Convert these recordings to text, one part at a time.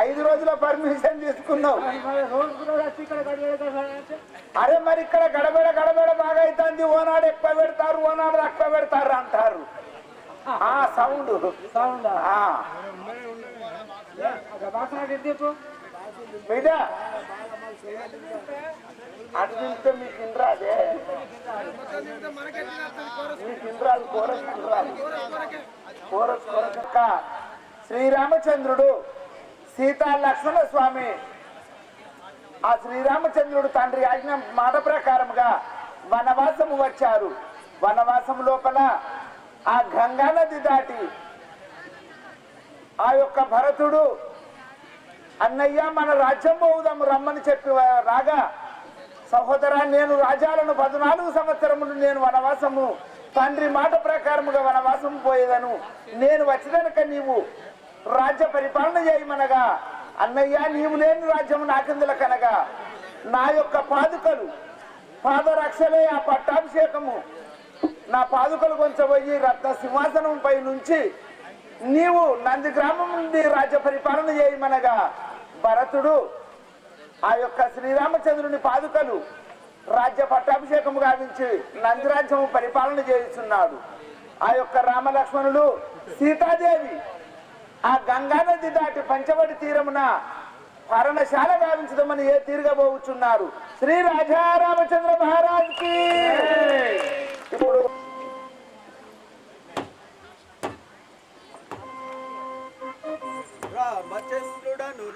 ఐదు రోజుల పర్మిషన్ తీసుకున్నావు. అరే మరి ఇక్కడ గడబడ గడబడ బాగా అవుతుంది. ఓనాడు ఎక్కువ పెడతారు, ఓనాడు తక్కువ పెడతారు అంటారు. ఆ సౌండ్ మీద అటు తింటే మీకు ఇంద్రాదే, మీకు ఇంద్రాలు కోరస్ ఇంద్రాలు కోరస్ కొరక. శ్రీరామచంద్రుడు సీతా లక్ష్మణ స్వామి ఆ శ్రీరామచంద్రుడు తండ్రి ఆజ్ఞ మాట ప్రకారముగా వనవాసము వచ్చారు. వనవాసం లోపల ఆ గంగా నది దాటి ఆ యొక్క భరతుడు అన్నయ్య మన రాజ్యం పోవుదాము రమ్మని చెప్పి రాగా, సహోదరా నేను రాజాలను 14 సంవత్సరములు నేను వనవాసము తండ్రి మాట ప్రకారముగా వనవాసం పోయేదను. నేను వచ్చిదనక నీవు రాజ్య పరిపాలన చేయమనగా, అన్నయ్య నీవు లేని రాజ్యము నాకెందుల కనగా నా యొక్క పాదుకలు పాదరక్షలే ఆ పట్టాభిషేకము నా పాదుకలు కొంచెపోయి రత్న సింహాసనం పై నుంచి నీవు నంది గ్రామం నుండి రాజ్య పరిపాలన చేయమనగా, భరతుడు ఆ యొక్క శ్రీరామచంద్రుని పాదుకలు రాజ్య పట్టాభిషేకము గావించి నందిరాజ్యము పరిపాలన చేస్తున్నాడు. ఆ యొక్క రామలక్ష్మణులు సీతాదేవి ఆ గంగా నది దాటి పంచవటి తీరమున పర్ణశాల గావించదమని ఏ తీరుగబోచున్నారు. శ్రీ రాజా రామచంద్ర మహారాజ్ కి. ఇప్పుడు రామచంద్రుడను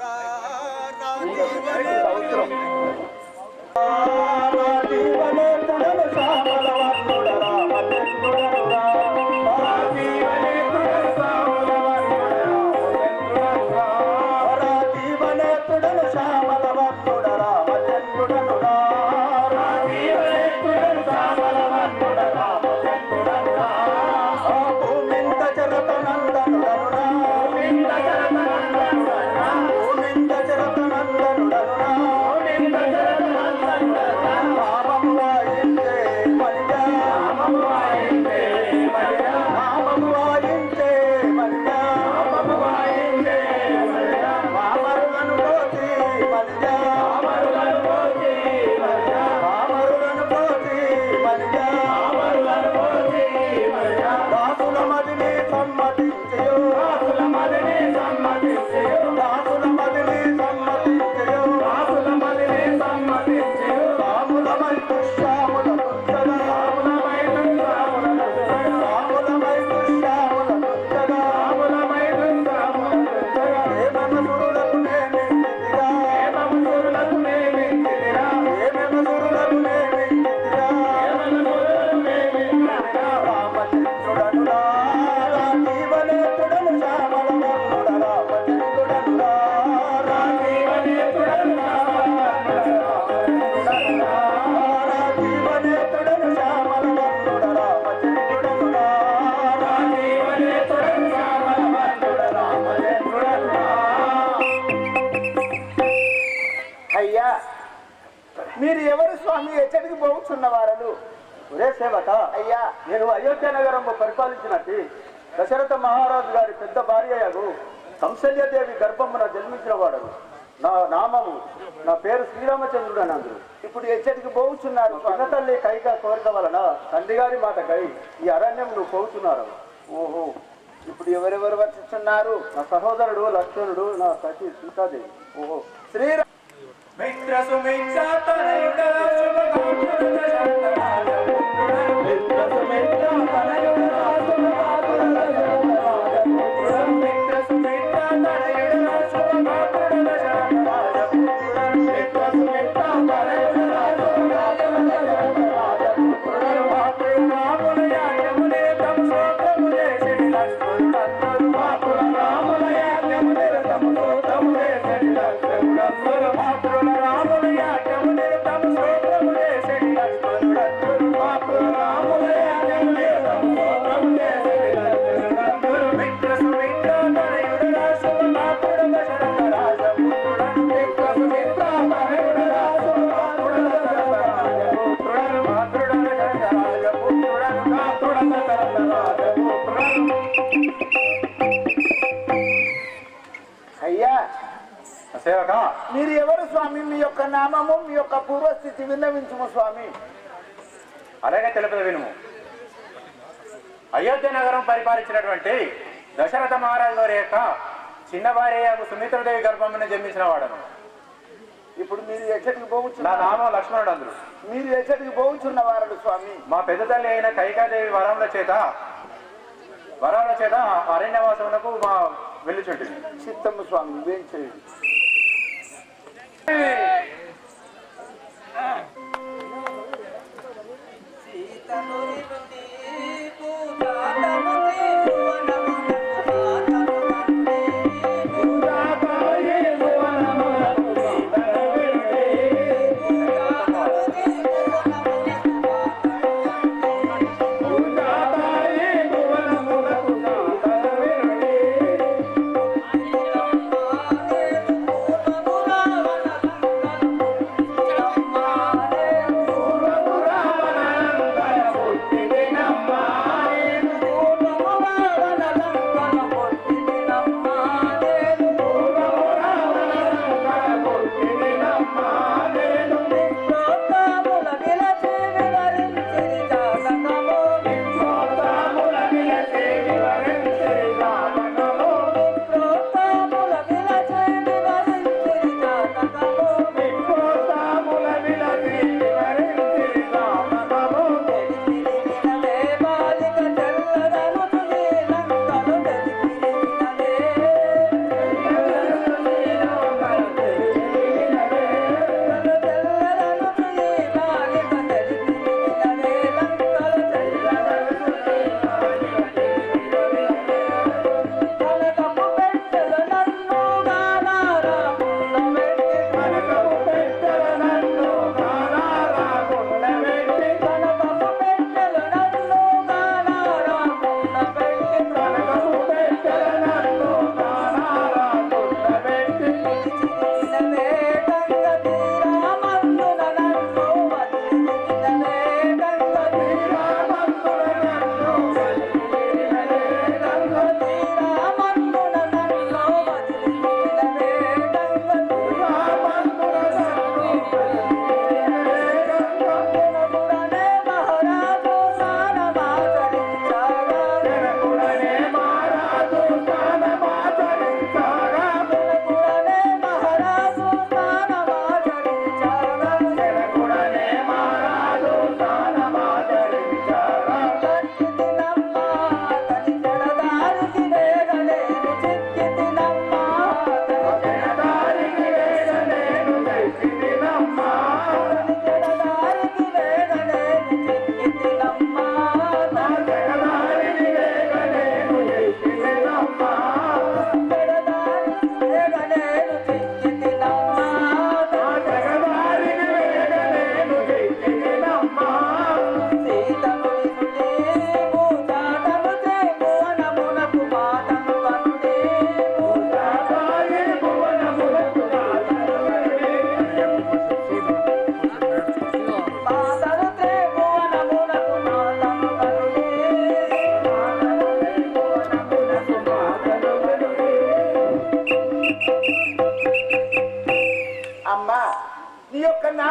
మీరు ఎవరు స్వామి ఎచ్చటికి పోవచ్చున్నవారలు? ఒరే సేవక, అయ్యా నేను అయోధ్య నగరంలో పరిపాలించినట్టు దశరథ మహారాజు గారి పెద్ద భార్యకు కౌసల్యదేవి గర్భమున జన్మించిన వాడు. నా నామము నా పేరు శ్రీరామచంద్రుడు అని అందరు. ఇప్పుడు ఎచ్చటికి పోవుచున్నారు చిన్న తల్లి కైగా కోరిక వలన తండ్రి గారి మాట కై ఈ అరణ్యం నువ్వు పోతున్నారు. ఓహో, ఇప్పుడు ఎవరెవరు వచ్చిస్తున్నారు? నా సహోదరుడు లక్ష్మణుడు, నా సఖి సీతాదేవి. ఓహో, శ్రీరామ మిత్ర సుమిత్ర తనయుడ శుభకాముడ దశరథరాజ మిత్ర సుమిత్ర తనయుడ శుభకాముడ దశరథరాజ మిత్ర సుమిత్ర తనయుడ శుభకాముడ దశరథరాజ మిత్ర సుమిత్ర తనయుడ శుభకాముడ దశరథరాజ రాముల యాజ్ఞమునే తమ స్తోత్రము చేసిడి లక్ష్మణుడందరూ రాముల యాజ్ఞమునే తమ స్తోత్రము చేసిడి లక్ష్మణుడందరూ రాముల యాజ్ఞమునే తమ స్తోత్రము చేసిడి లక్ష్మణుడందరూ రాముల యాజ్ఞమునే తమ స్తోత్రము చేసిడి లక్ష్మణుడందరూ మిత్ర సుమిత్ర తనయుడ శుభకాముడ దశరథరాజ పుత్రుడను మిత్ర సుమిత్ర తనయుడ శుభకాముడ దశరథరాజ పుత్రుడను మాతృడను దశరథరాజ పుత్రుడను మాతృడను దశరథరాజ పుత్రుడను. అయ్యా, సేవక మీరు ఎవరు స్వామి? మీ యొక్క నామము, మీ యొక్క పూర్వస్థితి విన్నవించుము స్వామి. అలాగే తెలుపదు వినుము. అయోధ్య నగరం పరిపాలించినటువంటి దశరథ మహారాజు వారి యొక్క చిన్న భార్య సుమిత్రదేవి గర్భమున జన్మించిన వాడను. ఇప్పుడు మీరు ఎచ్చటికి నా పోవుచున్నారు? నామం లక్ష్మణుడు అందరు. మీరు ఎచ్చటికి పోవుచున్న వారు స్వామి? మా పెద్ద తల్లి అయిన కైకాదేవి వరముల చేత అరణ్యవాసమునకు మా వెళ్ళుచుంటుంది. చిత్తము స్వామి, ఏం చేయండి.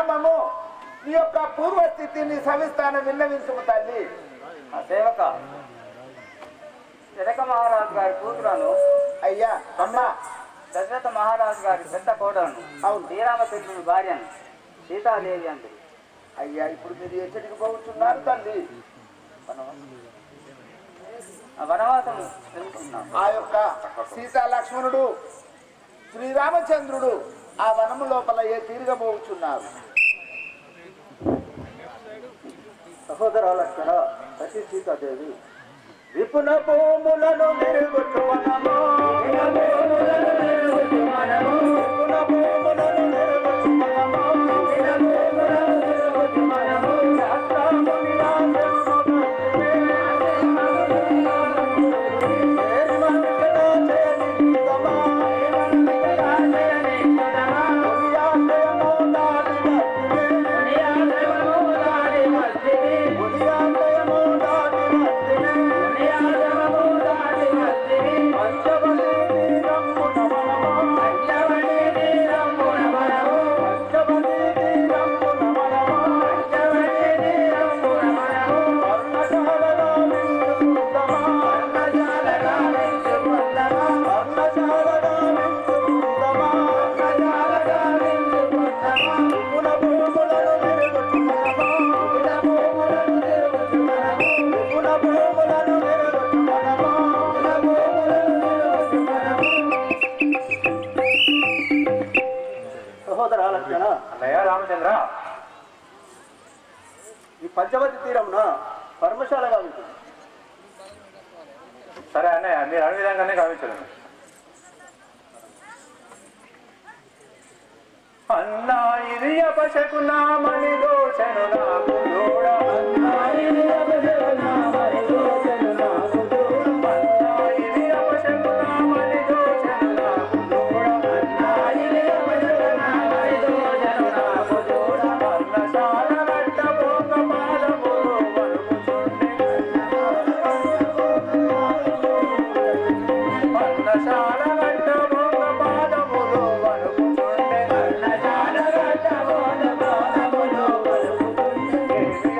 నామము నీ యొక్క పూర్వస్థితిని సవిస్తానం విన్నవించుము తల్లి. ఆ సేవక జనక మహారాజు గారి కూతురను అయ్యా అమ్మా దశరథ మహారాజు గారి పెద్ద కోడలను అవును. శ్రీరామచంద్రుని భార్యను సీతాదేవి అంది. అయ్యా ఇప్పుడు మీరు ఎచ్చటికి పోతున్నారు తల్లి? ఆ వనవాసం వెళ్తున్నాం. ఆ యొక్క సీతా లక్ష్మణుడు శ్రీరామచంద్రుడు ఆ వనము లోపల ఏ తీరుగబోచున్నారు? సహోదర లక్షణ సతీ సీతాదేవి విపున భూములను మెరుగుచు వనము, విపున భూములను మెరుగుచు వనము, విపున భూములను మెరుగుచు వనము, విపున భూములను మెరుగుచు వనము, శాస్త్రముని రాజమును అన్నయ్య రామచంద్ర, ఈ పంచవతి తీరమున పర్మశాలగా ఉంటుంది. సరే అన్నయ్య, మీరు అన్ని విధంగానే గావించండి. అన్నా ఇది అపశకు నామని దోచను నాకు దూడ, అన్నా ఇది అపశకు నామని దోచను నాకు దూడ, అన్నా ఇది అపశకు నామని దోచను నాకు దూడ, అన్నా ఇది అపశకు నామని దోచను నాకు దూడ, అన్నశాల గట్ట పోక పాదములు వణుకుచుండె, అన్నశాల గట్ట పోక పాదములు వణుకుచుండె, అన్నశాల గట్ట పోక పాదములు వణుకుచుండె, ఏమి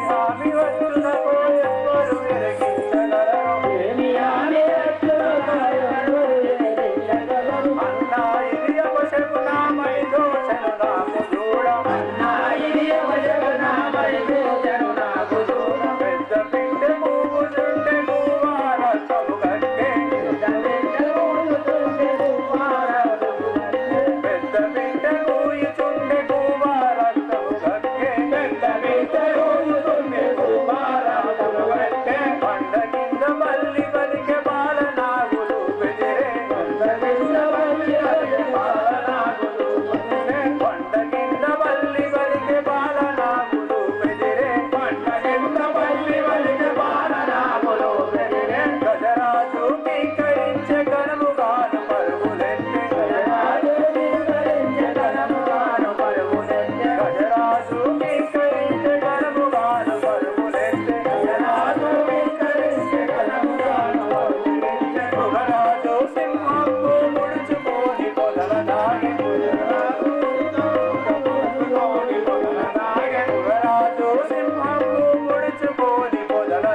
హామీ వచ్చునకో ఎవ్వరు ఎరిగించగలరు, ఏమి హామీ వచ్చునకో ఎవ్వరు ఎరిగించగలరు, అన్నా ఇది అపశకు నామని దోచను నాకు దూడ, అన్నా ఇది అపశకు నామని దోచను నాకు దూడ, పెద్ద పిండె మూగుచుండె గువ్వారత్తము గట్టే, పెద్ద పిండె మూగుచుండె గువ్వారత్తము గట్టే, పెద్ద పిండె మూయుచుండె గువ్వారత్తము గట్టే, పెద్ద పిండె మూయుచుండె గువ్వారత్తము గట్టే, పండ కింద మల్లి బలికె బాల నాగులు బెదిరే, పండ కింద మల్లి బలికె బాల నాగులు బెదిరే, పండ కింద మల్లి బలికె బాల నాగులు బెదిరే, పండ కింద మల్లి బలికె బాల నాగులు బెదిరే, గజరాజు కింకరించె కనముగాను పరుగులెత్తె, గజరాజు కింకరించె కనముగాను పరుగులెత్తె, గజరాజు కింకరించె కనముగాను పరుగులెత్తె, గజరాజు కింకరించె కనముగాను పరుగులెత్తె, మృగరాజు సింహంకు ముడుచుకొని పొదల దాగి, మృగరాజు సింహంకు ముడుచుకొని పొదల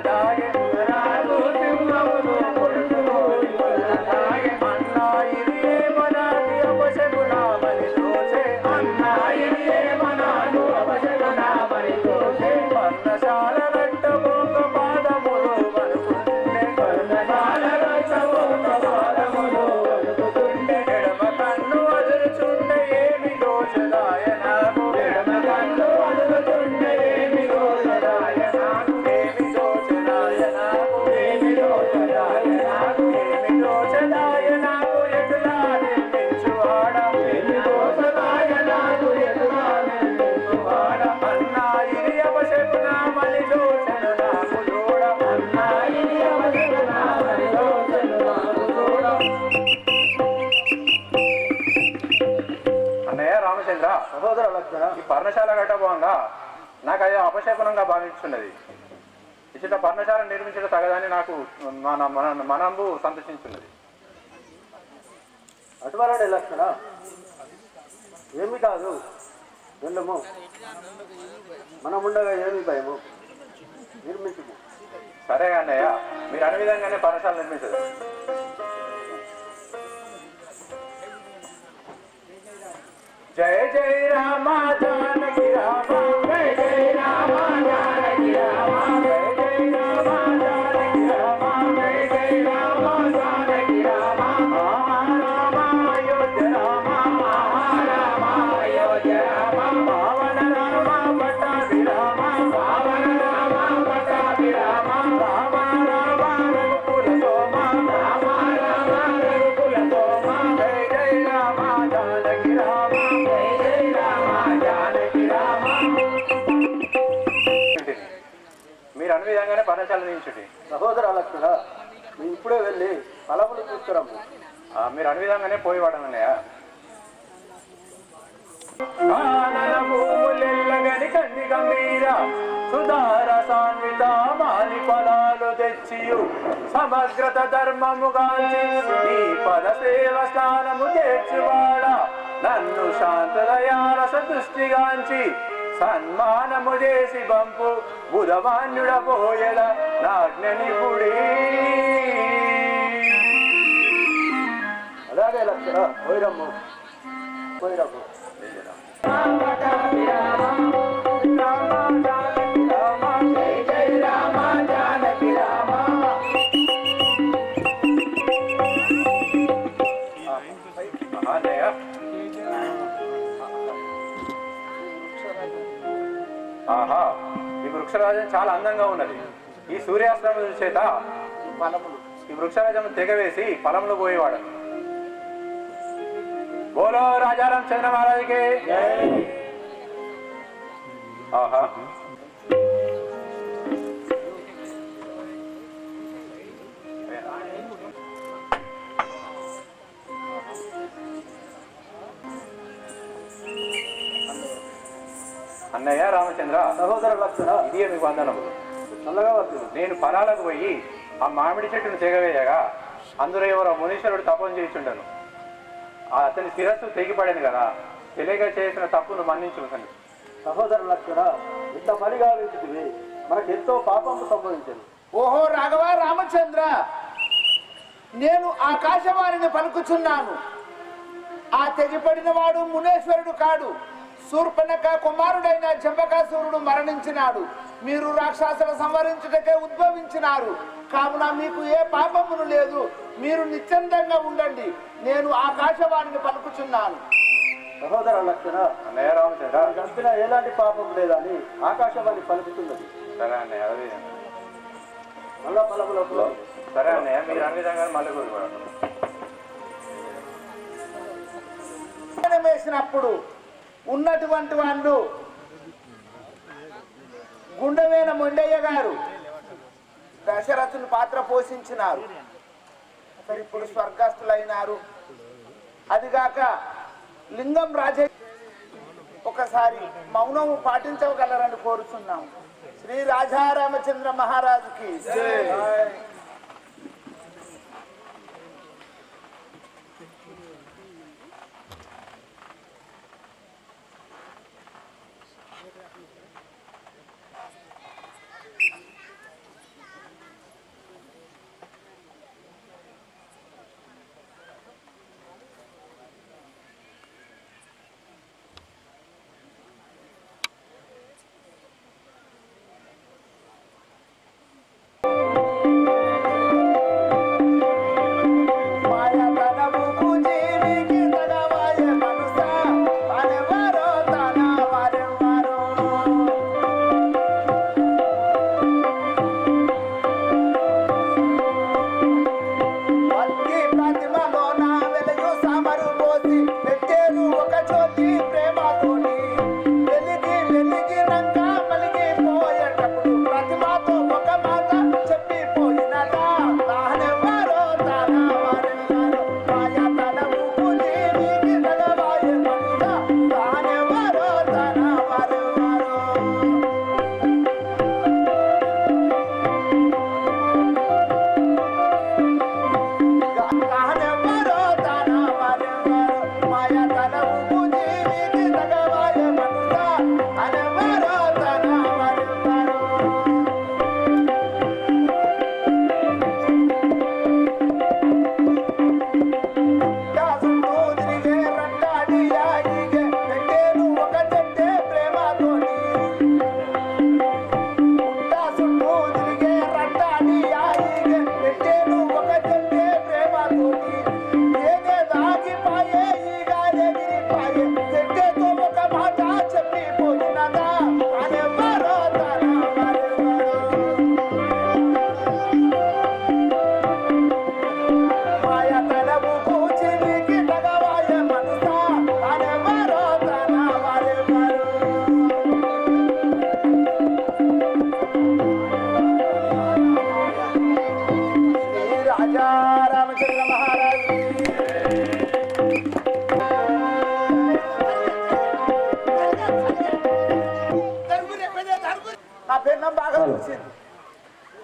దాగి, మృగరాజు సింహంకు ముడుచుకొని పొదల దాగి, అన్నా ఇది ఏమనాది అపశకు నామని దోచే, అన్నా ఇది ఏమనాదు అపశకు నామని దోచే, పర్ణశాల గట్ట పోక పాదములు వణుకుతుండే, పర్ణశాల గట్ట పోక పాదములు వణుకుతుండే, ఎడమ కన్ను అదురుచుండే ఏమి దోచదాయ నాకు, ఎడమ కన్ను అదురుచుండే ఏమి దోచదాయ నాకు, ఏమి దోచదాయ నాకు, ఏమి దోచదాయ నాకు, ఏమి దోచదాయ నాకు, ఎటులా నిర్మించువాడ, ఏమి దోచదాయ నాకు, ఎటులా నిర్మించువాడ, అన్నా ఇది అపశకు నామని దోచను నాకు దూడ, అన్నా ఇది అపశకు నామని దోచను నాకు దూడ. అన్నయ్య రామచంద్ర, సహోదర లక్షణ ఈ పర్ణశాల కట్టబోగా నాకు అది అపశకునంగా భావించున్నది. ఇచ్చిన పర్ణశాల నిర్మించడం తగదని నాకు మనంబు సంతోషించున్నది. అటువంటి లక్షణ ఏమి కాదు. వెళ్ళము మనముండగా ఏమి భయము నిర్మించము. సరే అన్నయ్య, మీరు అనే విధంగానే పర్ణశాల నిర్మించదు. జయ జయ రామ జానకి రామ, జయ జయ రామ జానకి రామ, జయ జయ రామ జానకి రామ, జయ జయ రామ జానకి రామ. రామ అయోధ్య రామ, రామ అయోధ్య రామ, పావన రామ పట్టాభి రామ, పావన రామ పట్టాభి రామ, రామ రామ రఘుకుల సోమ, రామ రామ రఘుకుల సోమ, జయ జయ రామ జానకి రామ, జయ జయ రామ జానకి రామ. మీరు అన్ని విధంగానే పర్ణశాల నించుండి. సహోదర లక్షణ మేము ఇప్పుడే వెళ్ళి ఫలములు తీసుకురాము. మీరు అన్ని విధంగానే పోయేవాడనన్నయ్య. భూములెల్లగని కంది గంభీర సుధార సాన్విత మాలి ఫలాలు తెచ్చియు సమగ్రత ధర్మముగాంచి నీ పద సేవ స్నానము చేర్చువాడ నన్ను శాంతదయారస దృష్టిగాంచి సన్మానము చేసి బంపు బుధవాన్యుడ పోయల నాజ్ఞనిపుడి. అలాగే లక్షణ పోయిరమ్ము పోయిరమ్ము. ఆహా, ఈ వృక్షరాజం చాలా అందంగా ఉన్నది. ఈ సూర్యాస్తమం చేత ఈ వృక్షరాజం తెగవేసి ఫలములు పోయేవాడు. బోలో రాజారాం చంద్ర మహారాజుకి. ఆహా, అన్నయ్య రామచంద్ర, సహోదర లక్షణ ఇది మీకు వందనములు. చల్లగా వస్తుంది. నేను పొలాలకు పోయి ఆ మామిడి చెట్టును తెగవేయగా అందులో ఎవరో మునీశ్వరుడు తపం చేయించుండను. అతని శిరస్సు తెగిపడాను కదా, తెలియక చేసిన తప్పును మన్నించుకుంటాను. సహోదర లక్షణ ఇంత పనిగా వెళ్తుంది, మనకు ఎంతో పాపము సంభవించింది. ఓహో రాఘవ రామచంద్ర, నేను ఆకాశవాణిని పలుకుచున్నాను. ఆ తెగిపడిన వాడు మునేశ్వరుడు కాడు, శూర్పణఖ కుమారుడైన జంబకాసురుడు మరణించినాడు. మీరు రాక్షసుల సంవరించుటకే ఉద్భవించినారు. కావున మీకు ఏ పాపమును లేదు, మీరు నిశ్చందంగా ఉండండి. నేను ఆకాశవాణిని పలుకుచున్నాను. సహోదర లక్షణ అన్నయ్య రామచంద్ర, చంపిన ఎలాంటి పాపం లేదని ఆకాశవాణి పలుకుతున్నది. సరే అన్నయ్య, అదే మళ్ళా ఫలములకు సరే అన్నయ్య, మీరు అన్ని విధంగా మళ్ళీ కోరుకోవాలి. వేసినప్పుడు ఉన్నటువంటి వాళ్ళు గుండెవేన మొండయ్య గారు దశరథుని పాత్ర పోషించినారు. అసలు ఇప్పుడు స్వర్గస్థులైనారు. అదిగాక లింగం రాజే ఒకసారి మౌనము పాటించగలరని కోరుచున్నాము. శ్రీ రాజారామచంద్ర మహారాజుకి జై.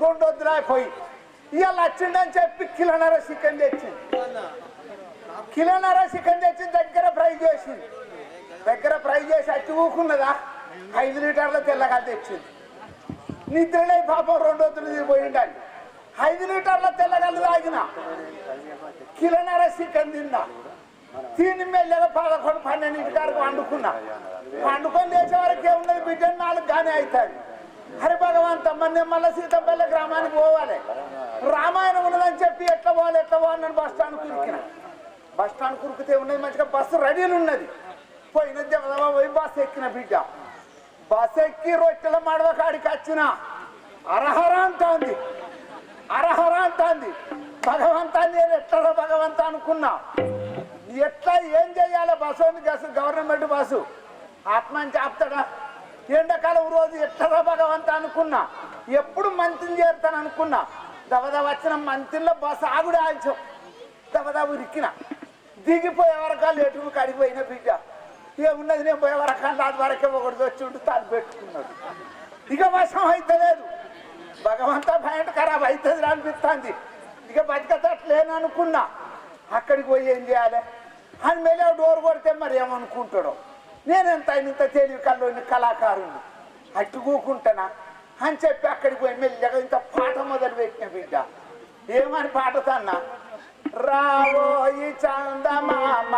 2 పోయి ఇవాళ వచ్చిండని చెప్పి కిలోన్నర చికెన్ తెచ్చింది. కిలోన్నర చికెన్ తెచ్చి దగ్గర ఫ్రై చేసింది. వచ్చి ఊకున్నదా 5 లీటర్ల తెల్లగాలి తెచ్చింది. నిద్రలే పాపం 2 వద్దులు పోయిండాలి. 5 లీటర్ల తెల్లగాలి తాగిన కిలోన్నర చికెన్ తిన్నా. తిని మెల్లగా 11, 12 వరకు వండుకున్నా. వండుకొని లేచే వరకు ఏమున్నది బిడ్డ 4 గానే అవుతుంది. హరి భగవంత నేను మళ్ళీ సీతంపల్లి గ్రామానికి పోవాలి. రామాయణం ఉన్నదని చెప్పి ఎట్లా పోవాలి నేను బస్ స్టాండ్ కురికిన. బస్ స్టాండ్ కురికితే ఉన్నది మంచిగా బస్సు రెడీలు ఉన్నది. పోయిన జమదమా పోయి బస్సు ఎక్కిన బిడ్డ. బస్సు ఎక్కి రొట్టెల మడవ కాడికి వచ్చిన అరహర అంటుంది. భగవంతా నేను ఎట్లా భగవంత అనుకున్నా. ఎట్లా ఏం చెయ్యాలి బస్సు గవర్నమెంట్ బస్సు ఆత్మని చెప్తాడా. ఎండాకాలం రోజు ఎట్లా భగవంత అనుకున్నా. ఎప్పుడు మంత్రిని చేరుతాను అనుకున్నా. దవదా వచ్చిన మంత్రిలో బస్సు ఆగుడు ఆల్చాం. దవదా ఉరికిన దిగిపోయే వరకు లేటు కడిగిపోయిన బిడ్డ. ఏమున్నది నేను పోయే వరకు అది వరకే ఒకటి వచ్చి ఉంటూ తాను పెట్టుకున్నాడు. ఇక వశం అయితే లేదు. భగవంత భయంట ఖరాబ్ అవుతుంది అనిపిస్తుంది. ఇక బతికతట్లేను అనుకున్నా. అక్కడికి పోయి ఏం చేయాలి అని మెల్ల డోర్ కొడితే మరి ఏమనుకుంటాడో. నేనెంత ఇంత తెలివి కల్లోని కళాకారుని అట్టు కూకుంటానా అని చెప్పి అక్కడికి పోయి మెల్లగా ఇంత పాట మొదలు పెట్టిన బిడ్డ. ఏమని పాటతన్నా రావోయి చందమామ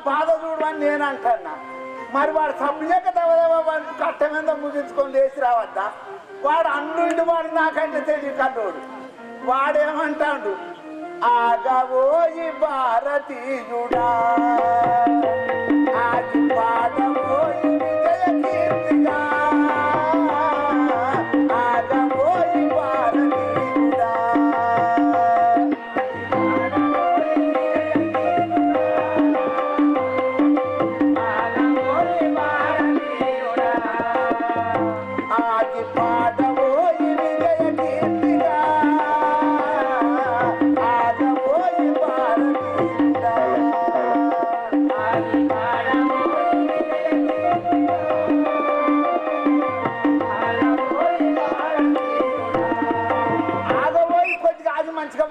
బాధ చూడమని నేను అంటున్నా. మరి వాడు సభ్యక వాడు కట్ట మీద ముగించుకొని లేచి రావద్దా. వాడు అన్నుండి వాడు నాకంటే తెలియ కన్నోడు. వాడేమంటాడు ఆగవోయి భారతీయుడా ఆగి పాడవోయి విజయ కీర్తిగా ఆగవోయి భారతీయుడా.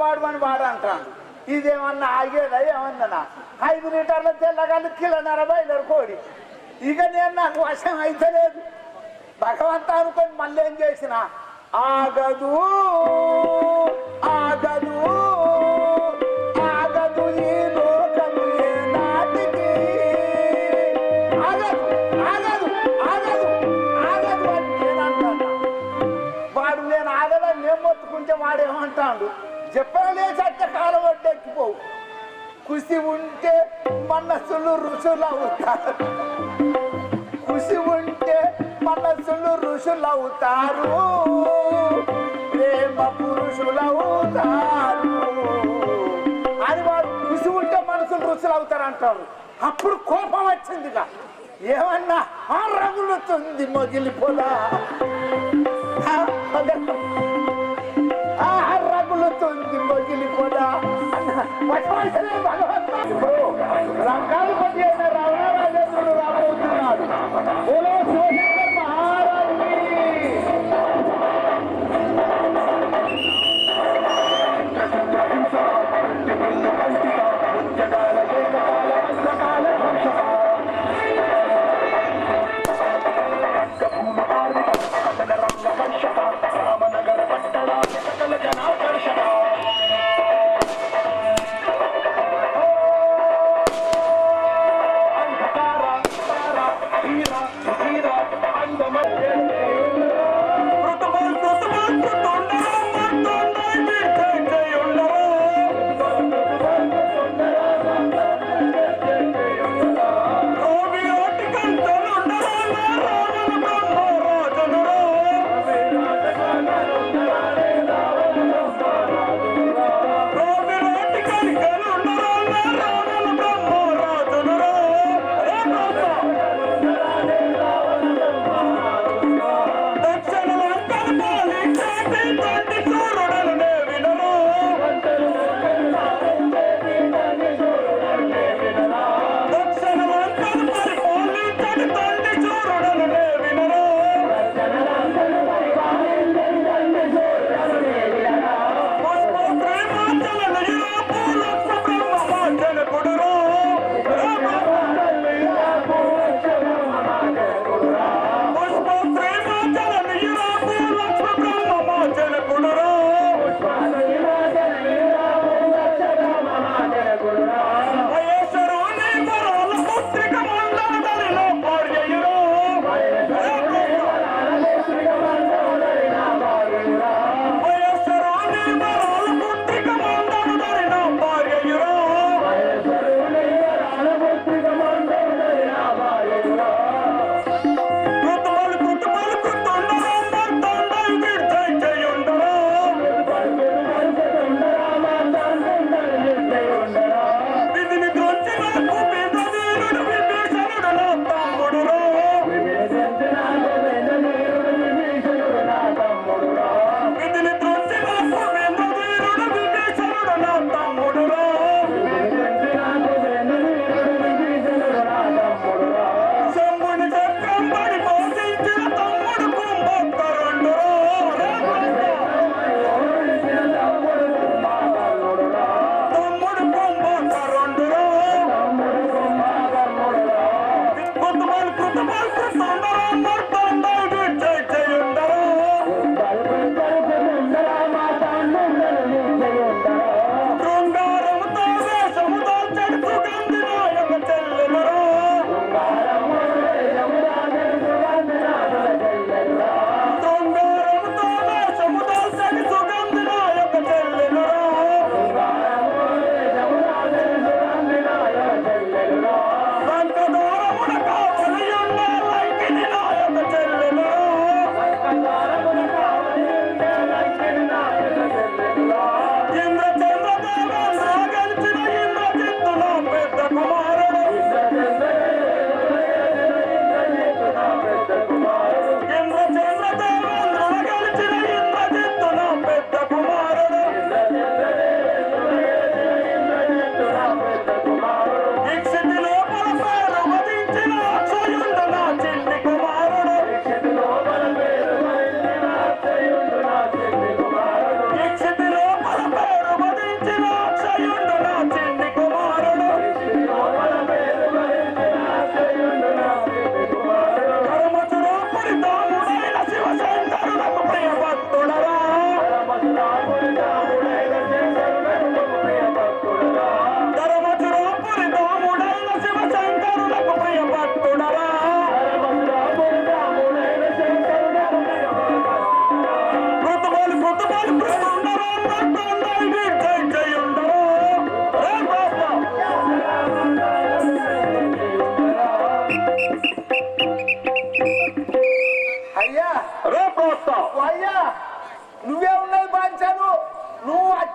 వాడమని వాడు అంటాను. ఇదేమన్నా ఆగేదా ఏమన్నా 5 లీటర్ల తెల్లగాలి కిలోన్నర బయలుదేరు కోడి. ఇక నేను నాకు వశం అయితే లేదు. భగవంత అనుకొని మళ్ళీ ఏం చేసిన ఆగదు ఈ లోకము ఏ నాటికి ఆగదు అని నేను అంటాను. వాడు నేను ఆగదని నేను మొత్తుకుంటే వాడేమంటాడు చెప్పలే చట్ట కాలం వడ్డెక్కిపోవు. కుసి ఉంటే మనసులు ఋషులవుతారు. ప్రేమ పురుషులవుతారు అని వాడు కుసి ఉంటే మనసులు ఋషులు అవుతారు అంటారు. అప్పుడు కోపం వచ్చిందిగా. ఏమన్నా రగులుతుంది మొగిలిపోలా రగులుతుంది మొగిలిపోదా రంగాలు కొద్ది అయిన రావణరాజేంద్రుడు రాబోతున్నాడు. శివశంకర్ మహారాజుని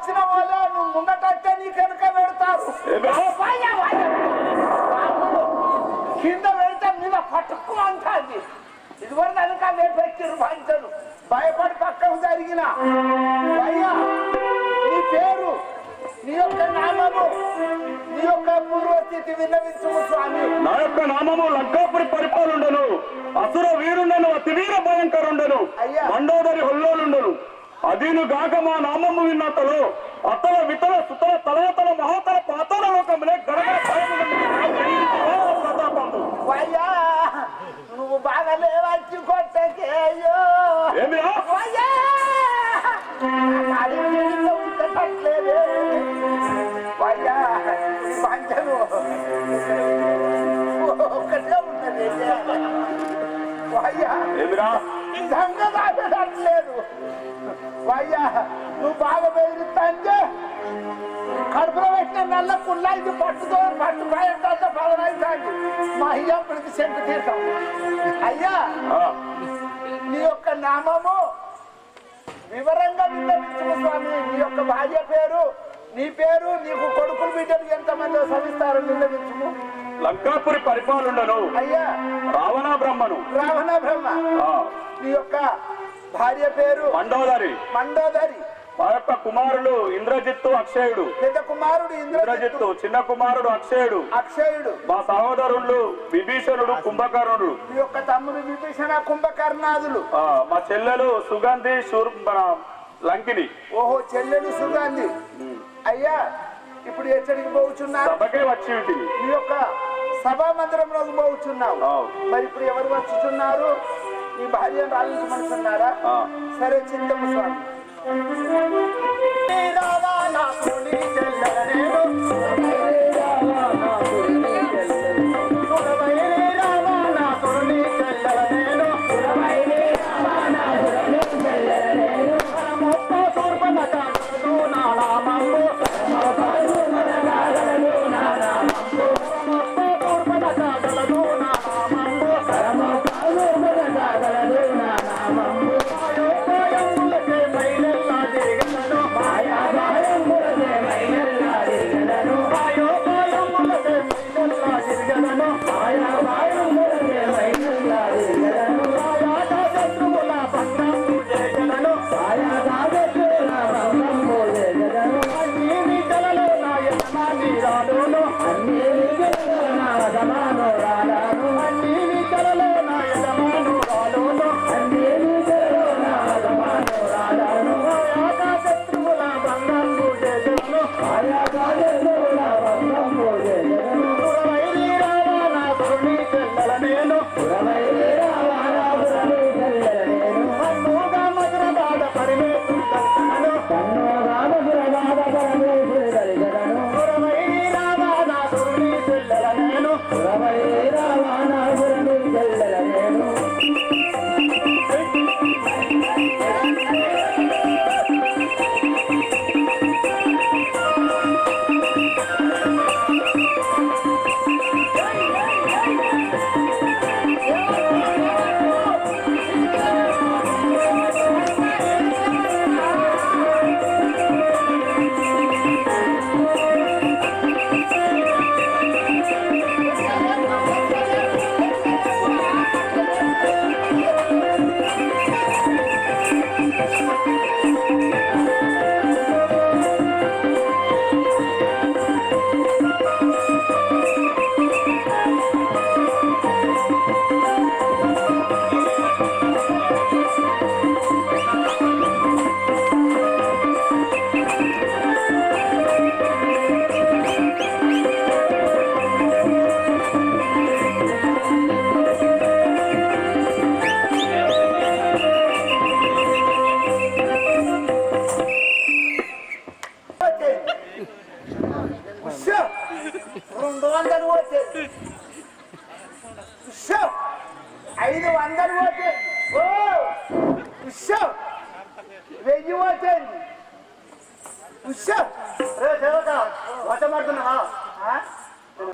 వచ్చిన వాళ్ళే నువ్వు ముంగటొస్తే నీ కనుక పెడతారు. కింద పెడితే మీద పట్టుకు అంటుంది. ఇదివరకు కనుక పెట్టిరు పంచరు భయపడి పక్కకు జరిగిన అయ్యా నీ పేరు నీ యొక్క నామము నీ యొక్క పూర్వస్థితి విన్నవించుము స్వామి. నా యొక్క నామము లంకాపురి పరిపాలుండను, అసుర వీరుండను, అతివీర భయంకరుండను, మండోదరి హొల్లోలుండను. అదీను గాక మా నామము విన్నతలో అతల వితల సుతల తలతల మహాతల పాతల లోకములే గడగడ ప్రతాపము. అయ్యా నువ్వు బాగా లేవచ్చు కొట్టకే. అయ్యో ఏమిరా ఉండట్లేదు అయ్యా పంచను ఒక్కటే ఉన్నది అయ్యా ఏమిరా నిజంగా దాటలేదు అయ్యా నువ్వు బాగా బెదిరిస్తా కడుపులో పెట్టిన నల్ల కుళ్ళాయికి పట్టుతో పట్టు బయట పదనైతుంది మా అయ్యా ప్రతి శంకు తీర్థం. అయ్యా నీ యొక్క నామము వివరంగా విన్నవించుము స్వామి. నీ యొక్క భార్య పేరు నీ పేరు నీకు కొడుకులు బిడ్డలు ఎంతమంది సవిస్తారు విన్నవించుము. లంకాపురి పరిపాలుండను అయ్యా రావణ బ్రహ్మను. రావణ బ్రహ్మ. నీ యొక్క భార్య పేరు మండోదరి. మండోదరి. మా యొక్క కుమారుడు ఇంద్రజిత్తు అక్షయుడు. పెద్ద కుమారుడు ఇంద్రజిత్తు, చిన్న కుమారుడు అక్షయుడు. అక్షయుడు. మా సహోదరులు విభీషణుడు, కుంభకర్ణుడు. మీ యొక్క తమ్ముడు విభీషణ, కుంభకర్ణాదులు. మా చెల్లెలు సుగంధి, లంకిని. ఓహో చెల్లెలు సుగంధి. అయ్యా ఇప్పుడు ఎచ్చడికి పోవుచున్నారు? సభకే వచ్చి ఉంటుంది. మీ యొక్క సభా మందిరంలోకి పోవుచున్నావు. మరి ఇప్పుడు ఎవరు వచ్చుచున్నారు? నీ భార్యను రాలించమనుకున్నారా? సరే చింతము స్వామి.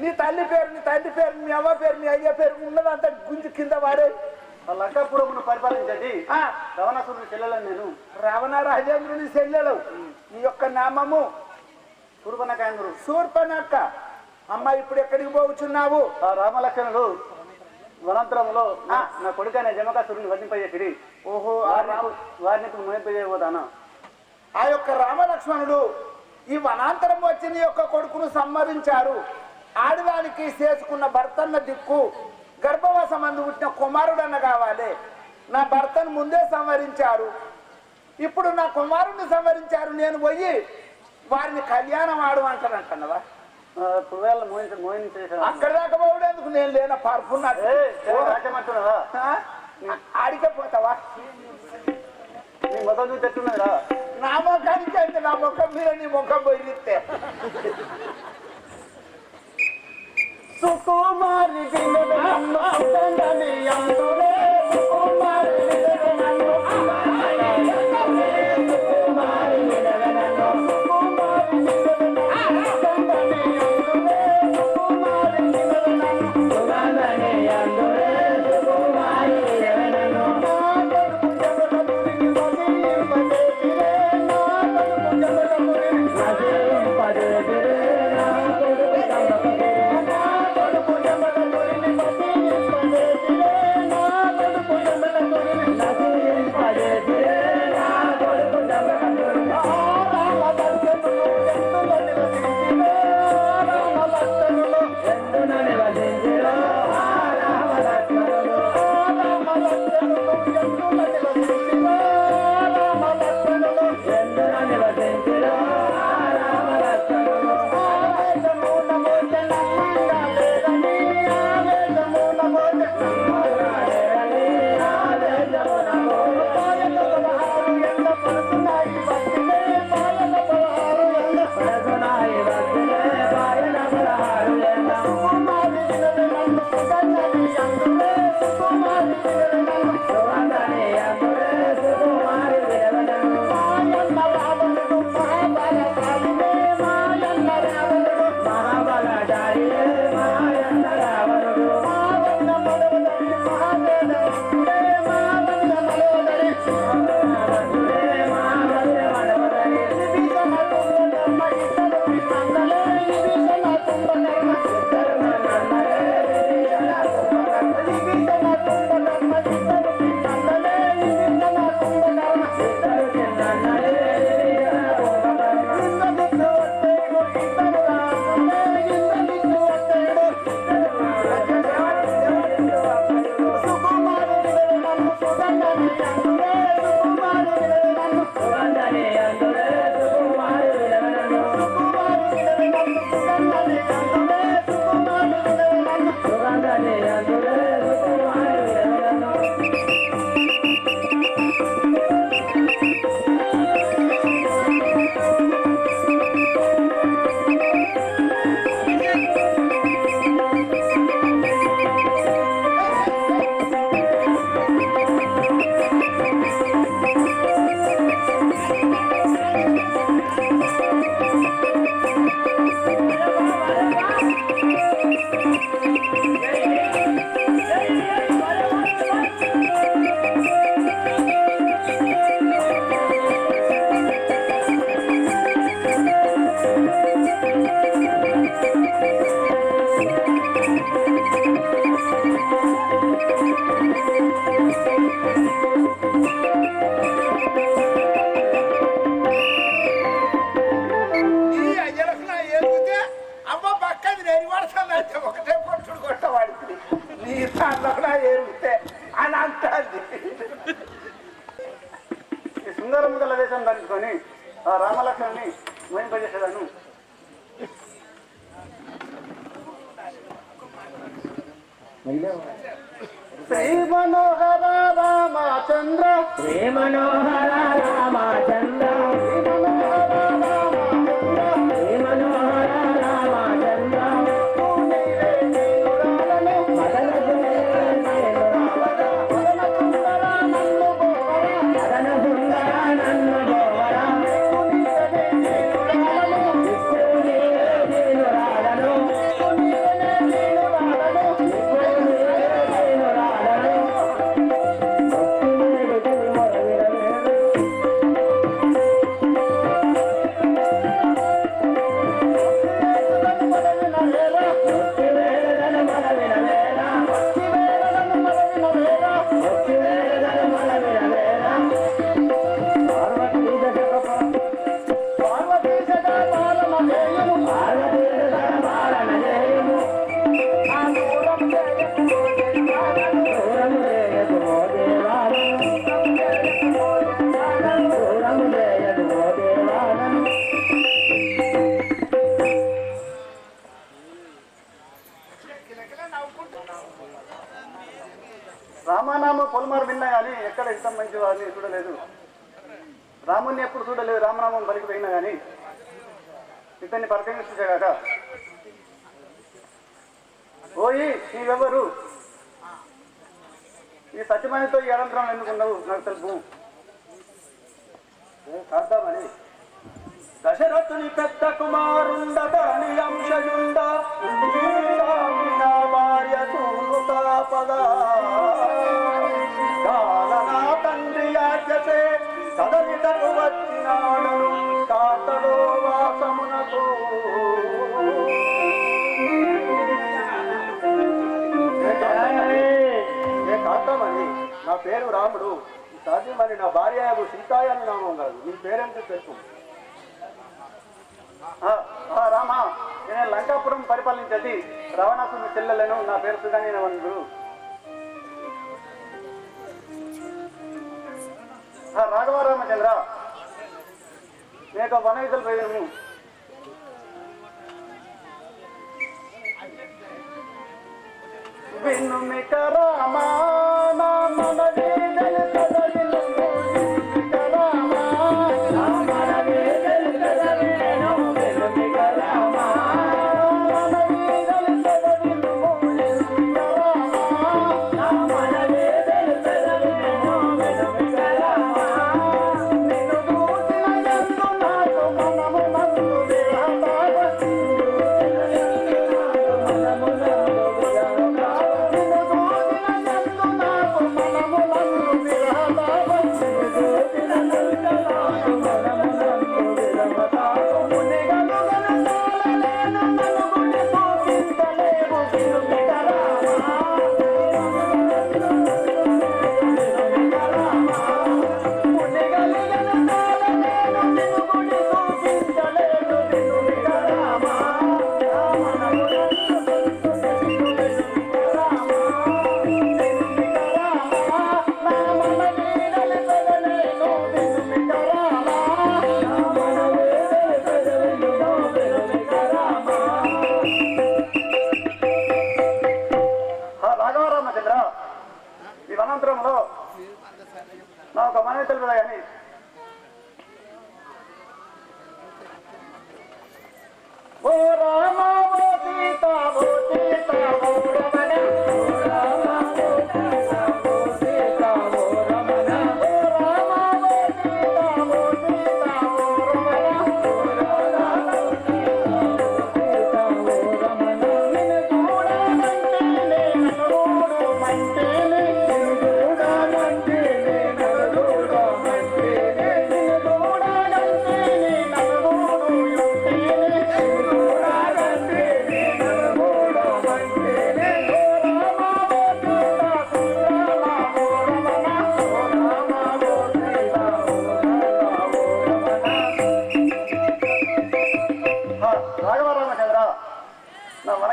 నీ తల్లి పేరు, నీ తండ్రి పేరు, మీ అమ్మ పేరు, మీ అయ్య పేరు ఉన్నదంతా గుంజు కింద వాడే లంకాపురమును పరిపాలించేది ఆ, రావణాసురుని చెల్లెలను నేను రావణ రాజేంద్రుని చెల్లెలు. నీ యొక్క నామము పూర్వనకాయందుడు. శూర్పణఖ. అమ్మ ఇప్పుడు ఎక్కడికి పోతున్నావు? ఆ రామలక్ష్మణుడు వనాంతరములో నా కొడుకైన జమకాసురుని వర్ణింపజేసిరి. ఓహో, వారిని ఇప్పుడు మునింపజేయబోతానా? ఆ యొక్క రామలక్ష్మణుడు ఈ వనాంతరం వచ్చి నీ యొక్క కొడుకును సంహరించారు. ఆడదానికి చేసుకున్న భర్తన్న దిక్కు గర్భవాసం అందు పుట్టిన కుమారుడన్న కావాలి. నా భర్తను ముందే సంహరించారు, ఇప్పుడు నా కుమారుడిని సంహరించారు. నేను పోయి వారిని కళ్యాణం ఆడమంటానంటున్నావా? పువ్వేళ్ళ మోహించేసాను. అక్కడ దాకా పోవడానికి నేను లేన పార్పున్నాడు. రాజమంటున్నావా? ఆడికే పోతావా? నీ మొత్తం చూసి తెట్టున్నదా? నా ముఖానికి అయితే నా ముఖం మీద నీ ముఖం పోయితే సుకుమారి నన్ను అందని అందులే సుకుమారి నన్ను సుందరముగల వేషం ధరించుకొని ఆ రామలక్ష్మణుని మోహింపజేసేదాను. శ్రీ మనోహర రామచంద్ర, శ్రీ మనోహర రామచంద్ర, శ్రీ మనోహర రామచంద్ర, మదన సుందర నన్ను గోవరా, మంచి వాడిని చూడలేదు, రాముణ్ణి ఎప్పుడు చూడలేదు, రామనామం పలికిపోయినా కానీ ఇతన్ని పరికరించగాక. ఓయి నీవెవరు? ఈ సత్యమణితో ఈ అనంతరం ఎందుకున్నావు నాకు తెలుపు. అర్థమని దశరథుని పెద్ద కుమారుండని అంశయుండ భార్య చూపదా నా తండ్రి ఆజ్ఞతే కదలిటకు వచ్చినాడను కాతడో వాసమునకు. కాంతమని నా పేరు రాముడు, సాధ్యమని నా భార్య సీతాయ అని నామం కాదు. నీ పేరెంతో తెలుసు. రామా, నేను లంకాపురం పరిపాలించేది రావణాసుని చెల్లెలను. నా పేరు సుధానీనవనుడు. రాఘవరామచంద్ర, నేను వనవిధులు పోయాము. వినుమిక రామా నా మనవి ఈ వనాంతరంలో నా ఒక మనవి తెలుపుదా కానీ ఓ రామ ఓ సీత ఓ సీత ఓ రమణ ఓ రామ ఓ సీత ఓ సీత ఓ రమణ ఓ రామ ఓ సీత ఓ సీత ఓ రమణ ఓ రామ ఓ సీత ఓ రమణ నిన్ను చూడమంటే నేను మంటే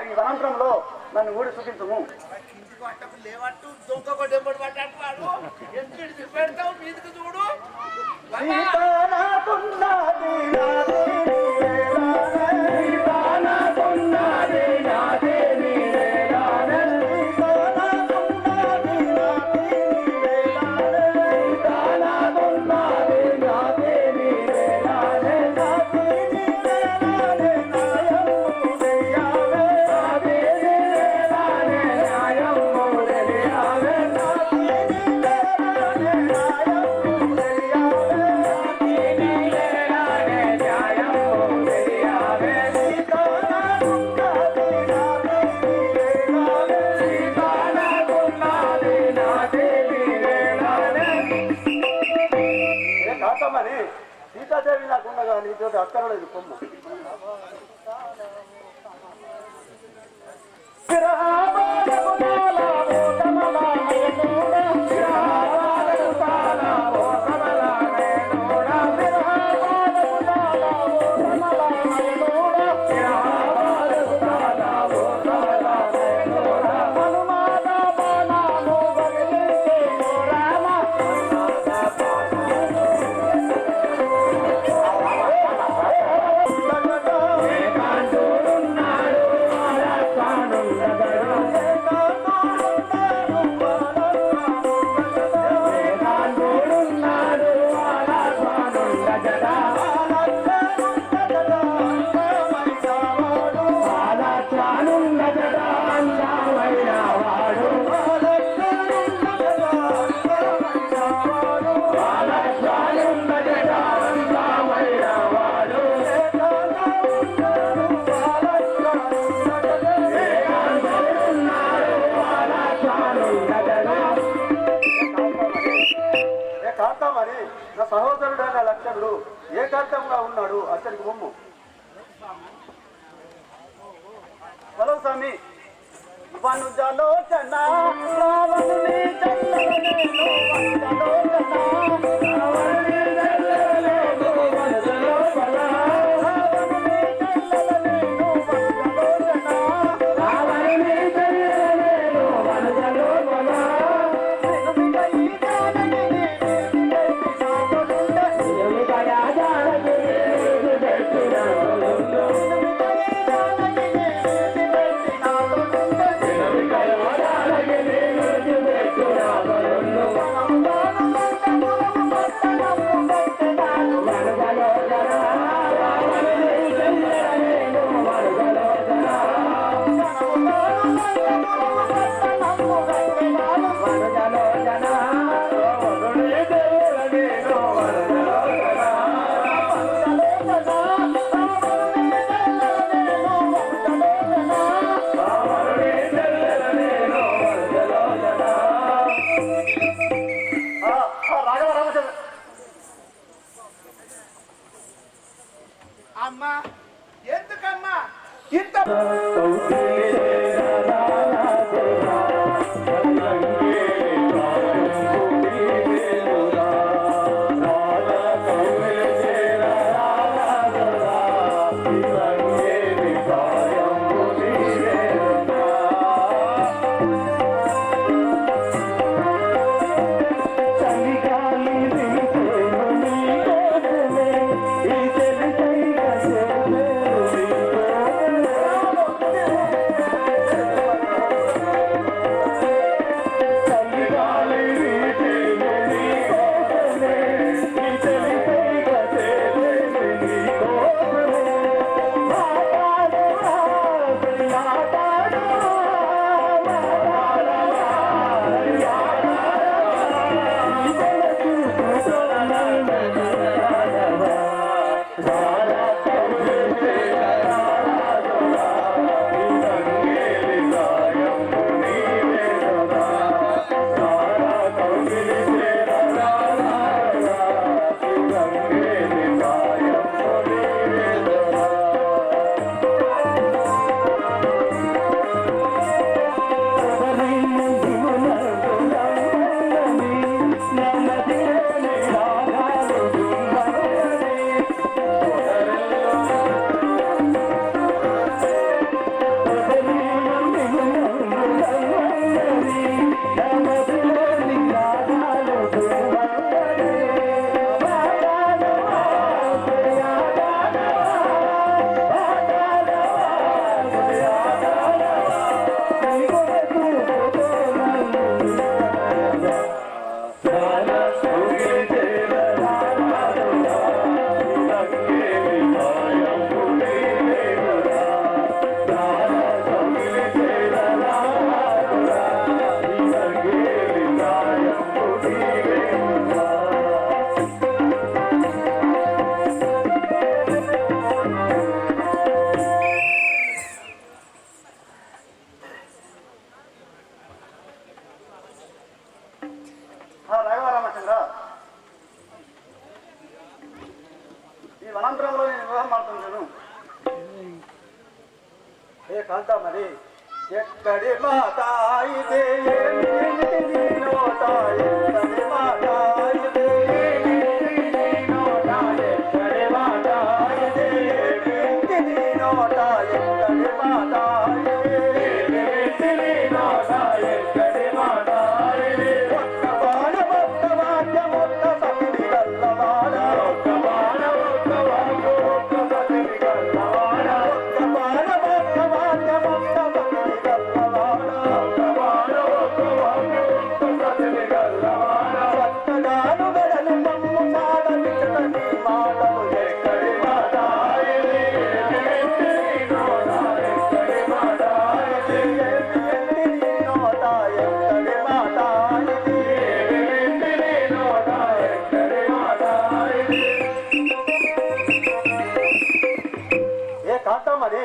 ఈ వనాంతరంలో నన్ను ఊడి చూపించము. లేవట్టు దొంగ కొట్టేపడి పట్టాడు వాడు ఎందుకు పెడతావు మీదకి చూడు. సహోదరుడైన లక్ష్మణుడు ఏకాంతంగా ఉన్నాడు, అతనికి బొమ్ము. హలో స్వామి. వనుజలోచన రావణుని చల్లనేను వనుజలోచన రావణుని చల్లనేను వనుజలోచన రావణుని చల్లనేను వనుజలోచన రావణుని చల్లనేను వనుజలోచన సినుమికై జానకిని పెట్టినాడుండ సినుమికై జానకిని పెట్టినాడుండ సినుమికై జానకిని అమ్మా ఎందుకమ్మా ఇంత రాఘవరామచంద్ర, ఈ వనాంతరంలో నేను వివాహం మాడుతున్నాను. ఏ కాంత మరి ఎక్కడి మాట ఇదే నోట ఎక్కడి మాట ఇదే నోట ఎక్కడి మాట ఇదే నోట ఎక్కడి మాట ఇదే నోట ఎక్కడి మాట ఇదే ఒక్క బాణ ఒక్క వాక్య ఒక్క సతిని గల్లవాడ ఒక్క బాణ ఒక్క వాక్య ఒక్క సతిని గల్లవాడ ఒక్క బాణ ఒక్క వాక్య ఒక్క సతిని గల్లవాడ ఒక్క బాణ ఒక్క వాక్య ఒక్క సతిని గల్లవాడ సత్తగాను వెడలు మమ్ము సాడ వికట నీ మాటలు ఎక్కడి మాట ఇది నోట ఎక్కడి మాట ఇది నోట ఎక్కడి మాట ఇది నోట ఎక్కడి మాట ఇది. ఏ కాంత మరి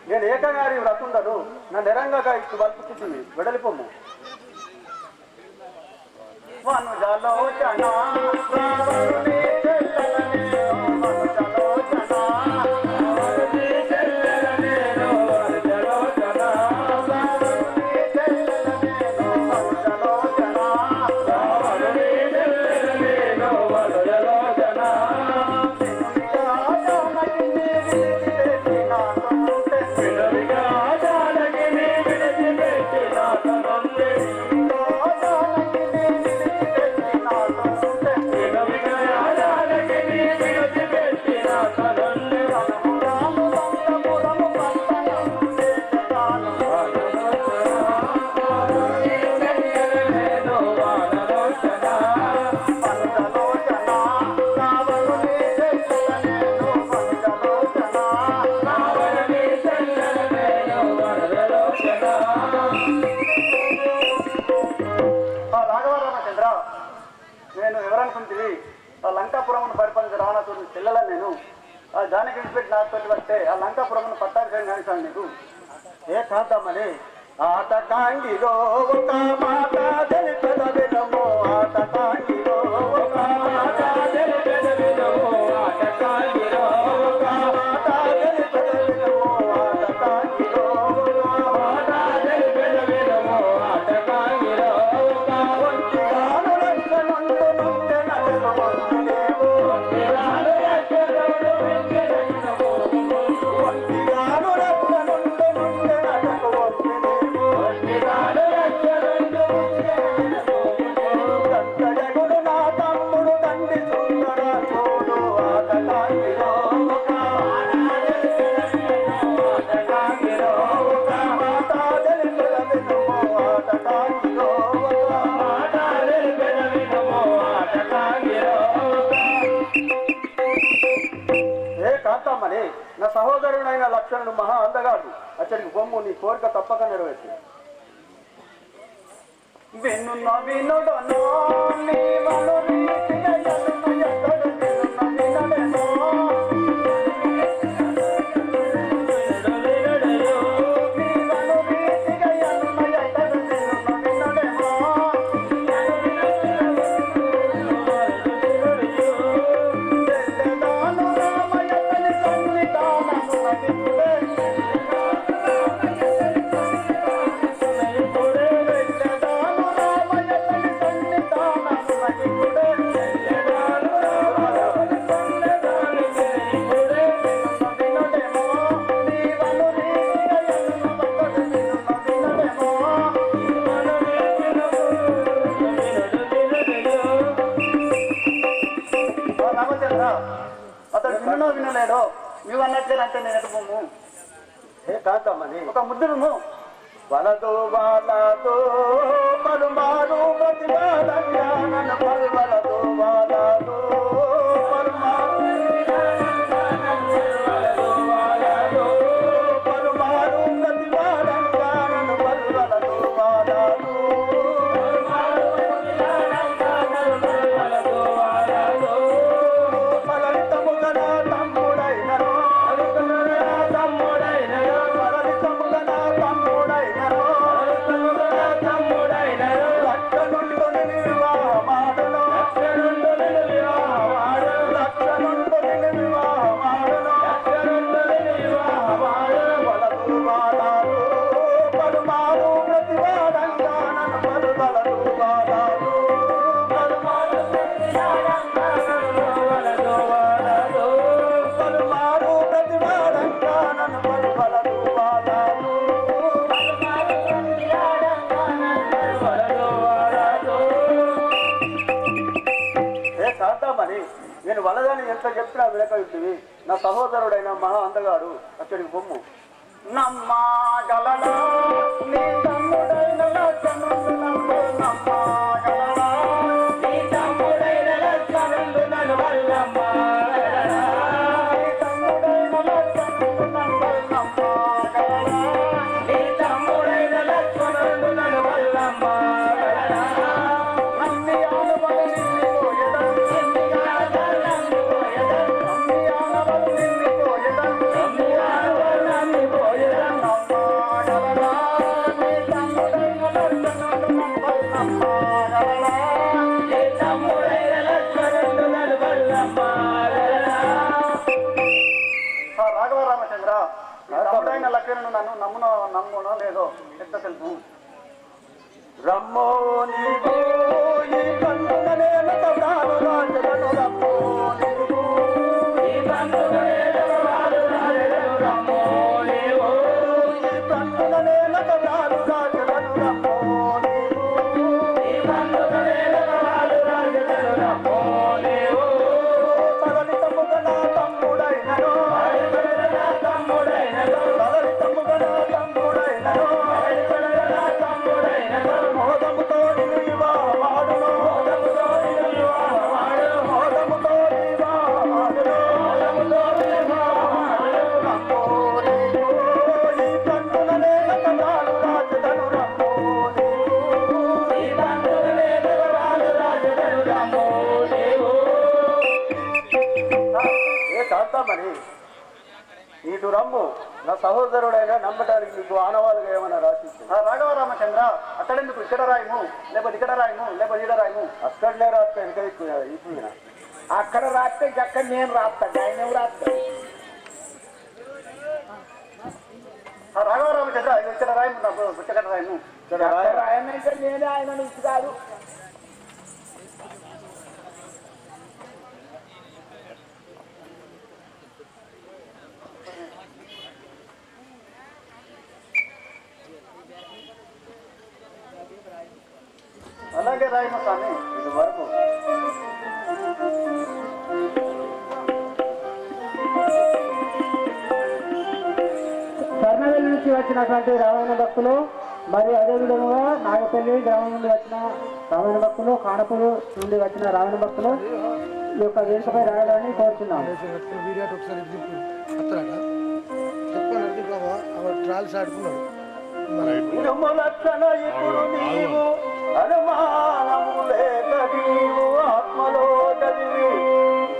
నేను ఏకగారి వ్రతుండను నా నిరంగగా ఇటు బతుకుతుంది వెడలిపోము. వనుజలోచన రావణుని నేను ఎవరనుకుంటుంది ఆ లంకాపురమును పరిపాలించే రావణాసురుని చెల్లెలని నేను ఆ జానకి విడిచిపెట్టి నాతో వస్తే ఆ లంకాపురమును పట్టాభిషేకం కానిస్తాను నీకు. ఏ కాంతమని ఆట కాంగిలో ఒక మాట తెలిపెద వినము, ఆట కాంగిలో ఒక మాట తెలిపెద వినము, ఆట కాంగిలో ఒక మాట తెలిపెద వినము, ఆట కాంగిలో ఒక మాట తెలిపెద వినము, ఆట కాంగిలో ఒక ఒంటిగాను లక్షణుండు నుండి నడవలేవు, ఒంటిగాను లక్షణుండు నుండి నడవలేవు, ఒంటిగాను లక్షణుండు నుండి నడవలేవు, ఒంటిగాను లక్షణుండు నుండి నడవలేవు, కంటజగుడు నా తమ్ముడు తండ్రి సుందర చూడు, ఆట కాంగిలో ఒక ఆట కాంగిలో ఒక మాట తెలిపెద వినము, ఆట కాంగిలో ఒక మాట తెలిపెద వినము, ఆట కాంగిలో ఏ కాంతమ్మని నా సహోదరుడైన లక్షణుడు మహా అందగాడు అతడికి బొమ్ము నీ కోరిక తప్పక నెరవేర్చు. వెన్నున్న వినుడనో నీవను రీతిగా ఎన్నున్న ఎక్కడు వినున్న వినడెనో, నీవను రీతిగా ఎన్నున్న ఎక్కడు వినున్న వినడెనో, తెల్లదాను రామయ్యతని సన్నిధానము నటిపుడే, తెల్లదాను రామయ్యతని సన్నిధానము నటిపుడే, తెల్లదాను రామయ్యతని సన్నిధానము నటిపుడే, వినున్న వినడెనో, నీవను రీతిగా ఎన్నున్న ఎక్కడు వినున్న వినడెనో, నీవను రీతిగా రామచంద్ర అతడు వినో వినలేడో నువ్వు అన్నట్లేనంటే నేను ఎటుపోము. ఏ కాంతమ్మని ఒక ముద్దును వలదో వాలదో పలుమారు ప్రతిపాదంగా నన్ను పల్వలదో వాలదో పలుమారు పలుమారు ప్రతిపాదంగా నన్ను పల్వలదో వాలదో ఫలితముగా నా తమ్ముడైనను, ఫలితముగా నా తమ్ముడైనను, లక్షణుండు నిన్ను వివాహమాడును, లక్షణుండు నిన్ను వివాహమాడును, వలదు వాలాలు పలుమారు ప్రతివాడంగా నన్ను పలువలదు వాలాలు, పలుమారు పలుమారు ప్రతివాడంగా నన్ను పలువలదు వాలాలు, ఏ కాంతమ్మని నేను వలదని ఎంత చెప్పినా వినకవింటివి. నా సహోదరుడైన మహా అందగాడు అతడికి బొమ్ము నమ్మగలనా నీ తమ్ముడైన లక్షణుడు నన్ను నమ్మగలనా, నీ తమ్ముడైన లక్షణుడు నన్ను వల్లమ్మగలనా, నీ తమ్ముడైన లక్షణుడు నన్ను నమ్మగలనా, నీ తమ్ముడైన లక్షణుడు నన్ను వల్లమ్మగలనా, నమ్మి ఆనబడి నిన్నిపోయెదను, నమ్మి ఆనబడి నిన్నిపోయెదను, నమ్మి ఆనబడి నిన్నిపోయెదను, నమ్మి ఆనబడి నిన్నిపోయెదను, నమ్మగలనా, నీ తమ్ముడైన లక్షణుడు నన్ను వల్లమ్మగలనా, నీ తమ్ముడైన లక్షణుడు నన్ను వల్లమ్మగలనా. రాఘవ రామచంద్ర నీ తమ్ముడైన లక్షణుడు నన్ను నమ్మునో లేదో ఎట్లా తెలుసు. రమ్మో నీవు ఈ కన్నుల నేలకు రాను రాజులను, రమ్మో నీవు ఈ కన్నుల నేలకు రాను రాజులను, రమ్మో నీవు ఈ కన్నుల నేలకు రాను రాజులను, రమ్మో నీవు ఈ కన్నుల నేలకు రాను రాజులను, రమ్మో నీవు సరళితముగా నా తమ్ముడైనను, సరళితముగా నా తమ్ముడైనను, సరళితముగా నా తమ్ముడైనను, సరళితముగా నా తమ్ముడైనను, మోదముతో నిన్ను వివాహమాడు, సహోదరుడైనా నమ్మటానికి నీకు ఆనవాలుగా ఏమైనా రాసిస్తుంది? రాఘవ రామచంద్ర, అక్కడెందుకు ఇక్కడ రాయము, లేకపోతే ఇక్కడ రాయము, లేకపోతే ఇక్కడ రాయము. అక్కడనే రాస్తే వెనక ఇప్పుడు అక్కడ రాస్తే అక్కడ నేను రాస్తాను, ఆయన ఎవరు రాస్తాడు? రాఘవ రామచంద్ర, ఇక్కడ రాయము, ఇక్కడ రాయము. రాయనంటే నేనే ఆయన నుంచి కాదు. అలాగే రాయము స్వామి. ఇది వరకు కర్ణవెల్లి నుంచి వచ్చినటువంటి రామాయణ భక్తులు మరియు అదేవిధంగా నాగపల్లి గ్రామం నుండి వచ్చిన రామాయణ భక్తులు, కానపూరు నుండి వచ్చిన రామాయణ భక్తులు ఈ యొక్క వేదికపై రాయడాన్ని కోరుతున్నాం. ట్రాల్స్ ఆడుకున్నాడు. నిర్మలక్షణ ఇప్పుడు నీవు అనుమానము లేక నీవు ఆత్మలో చదివి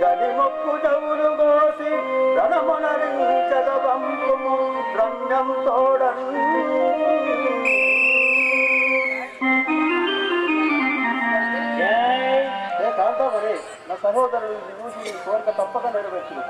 గది మొక్కు చెవులు కోసి రణమునరించగ పంపుము రమ్యం తోడను. కాంతా మరి నా సహోదరుడు చూసి కోరిక తప్పక నెరవేర్చును.